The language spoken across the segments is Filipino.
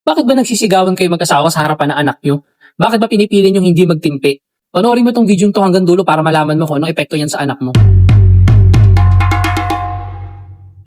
Bakit ba nagsisigawan kayo mag-asawa sa harapan ng anak nyo? Bakit ba pinipili nyo hindi magtimpi? Panoorin mo tong video to hanggang dulo para malaman mo kung anong epekto yan sa anak mo.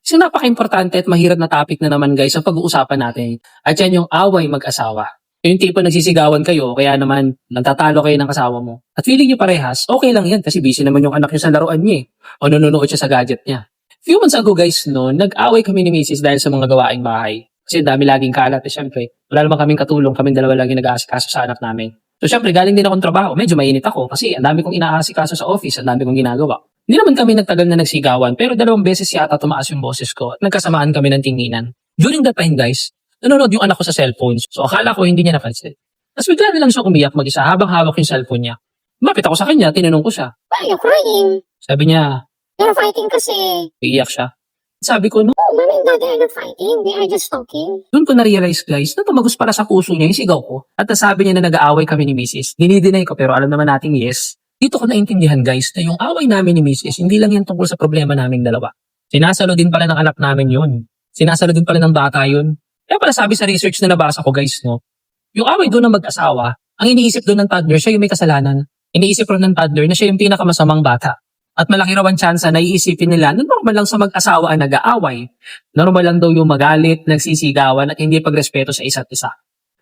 Isang napaka-importante at mahirap na topic na naman guys ang pag-uusapan natin. At yan yung away mag-asawa. Yung tipo nagsisigawan kayo, kaya naman nagtatalo kayo ng kasawa mo. At feeling nyo parehas, okay lang yan kasi busy naman yung anak nyo sa laruan niya o nanonood siya sa gadget niya. Few months ago guys, no, nag-away kami ni Mrs. dahil sa mga gawaing bahay. Kasi dami laging kalat syempre. Wala naman kaming katulong, kaming dalawa lagi nag-aasikaso sa anak namin. So syempre galing din akong trabaho, medyo mainit ako kasi ang dami kong inaasikaso sa office, ang dami kong ginagawa. Hindi naman kami nagtagal na nagsigawan pero 2 beses yata tumaas yung boses ko at nagkasamaan kami ng tinginan. During that time guys, nanonood yung anak ko sa cellphone. So akala ko hindi niya napansin. Tapos bigla na lang siya umiyak mag-isa habang hawak yung cellphone niya. Lumapit ako sa kanya, tinanong ko siya. Why are you crying? Sabi niya, They're fighting kasi. iiyak siya. Sabi ko, no, Oh, mommy and daddy are not fighting. They are just talking. doon ko na-realize guys na tumagos para sa puso niya yung sigaw ko. At nasabi niya na nag-aaway kami ni Mrs. Dinideny ko pero alam naman natin yes. Dito ko naintindihan guys na yung away namin ni Mrs. hindi lang yan tungkol sa problema naming dalawa. Sinasalo din pala ng anak namin yun. Sinasalo din pala ng bata yun. Kaya pala sabi sa research na nabasa ko guys, no, yung away doon ng mag-asawa, ang iniisip doon ng toddler, siya yung may kasalanan. Iniisip rin ng toddler na siya yung pinakamasamang bata. At malaki raw ang tsansa na iisipin nila na normal lang sa mag-asawa ang nag-aaway. Normal lang daw yung magalit, nagsisigawan at hindi pagrespeto sa isa't isa.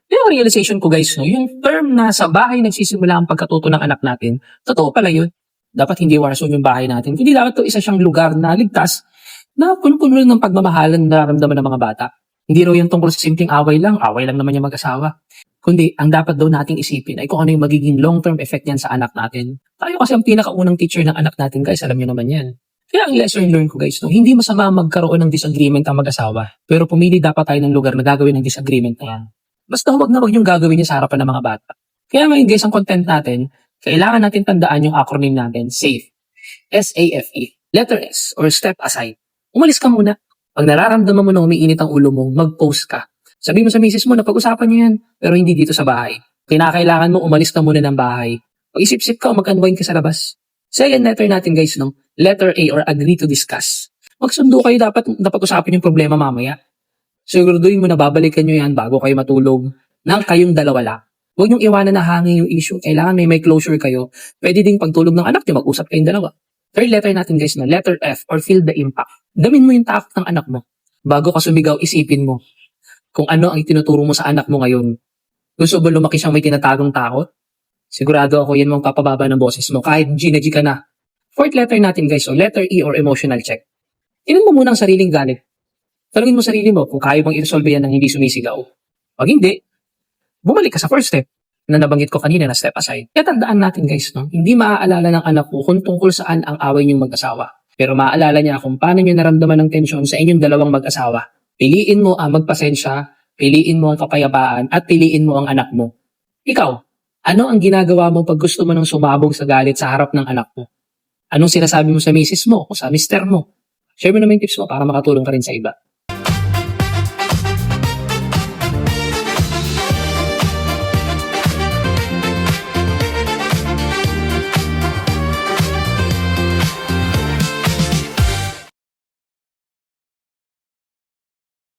Yung realization ko guys, no, yung term na sa bahay nagsisimula ang pagkatuto ng anak natin, totoo pala yun. Dapat hindi warzone yung bahay natin. Hindi dapat to isa siyang lugar na ligtas na puno-puno lang ng pagmamahalan na nararamdaman ng mga bata. Hindi raw yung tungkol sa simpleng away lang naman yung mag-asawa. Kundi, ang dapat daw nating isipin ay kung ano yung magiging long-term effect niyan sa anak natin. Tayo kasi ang pinakaunang teacher ng anak natin guys, alam niyo naman yan. Kaya ang lesson learned ko guys, no, hindi masama magkaroon ng disagreement ang mag-asawa. Pero pumili dapat tayo ng lugar na gagawin ng disagreement na yan. Basta huwag na huwag yung gagawin niya sa harapan ng mga bata. Kaya ngayon guys, ang content natin, kailangan natin tandaan yung acronym natin, SAFE. S-A-F-E. Letter S or step aside. Umalis ka muna. Pag nararamdaman mo na umiinit ang ulo mo, mag-post ka. Sabi mo sa misis mo na pag-usapan niyo yan, pero hindi dito sa bahay. Kinakailangan mo umalis ka muna ng bahay. Pag-isip-sip ka o mag-unwind ka sa labas. Second letter natin guys, no? Letter A or agree to discuss. Magsundo kayo dapat na pag-usapan yung problema mamaya. Siguraduhin mo na babalikan nyo yan bago kayo matulog nang kayong dalawa lang. Huwag niyong iwanan na hangin yung issue. Kailangan may closure kayo. Pwede ding pagtulog ng anak nyo, mag-usap kayong dalawa. Third letter natin guys, no? Letter F or feel the impact. Damin mo yung takot ng anak mo. Bago ka sumigaw, isipin mo kung ano ang itinuturo mo sa anak mo ngayon. Gusto ba lumaki siyang may tinatagong takot? Sigurado ako yan mong papababa ng boses mo kahit G na G ka na. Fourth letter natin guys, o letter E or emotional check. Tingnan mo muna ang sariling galit. Tanungin mo sarili mo kung kaya bang i-resolve yan ng hindi sumisigaw. Pag hindi, bumalik ka sa first step na nabanggit ko kanina na step aside. Kaya tandaan natin guys, no? Hindi maaalala ng anak ko kung tungkol saan ang away niyong mag-asawa. Pero maaalala niya kung paano niyo naramdaman ng tensyon sa inyong dalawang mag-asawa. Piliin mo ang magpasensya, piliin mo ang kapayapaan, at piliin mo ang anak mo. Ikaw, ano ang ginagawa mo pag gusto mo nang sumabog sa galit sa harap ng anak mo? Anong sinasabi mo sa misis mo o sa mister mo? Share mo naman yung tips mo para makatulong ka rin sa iba.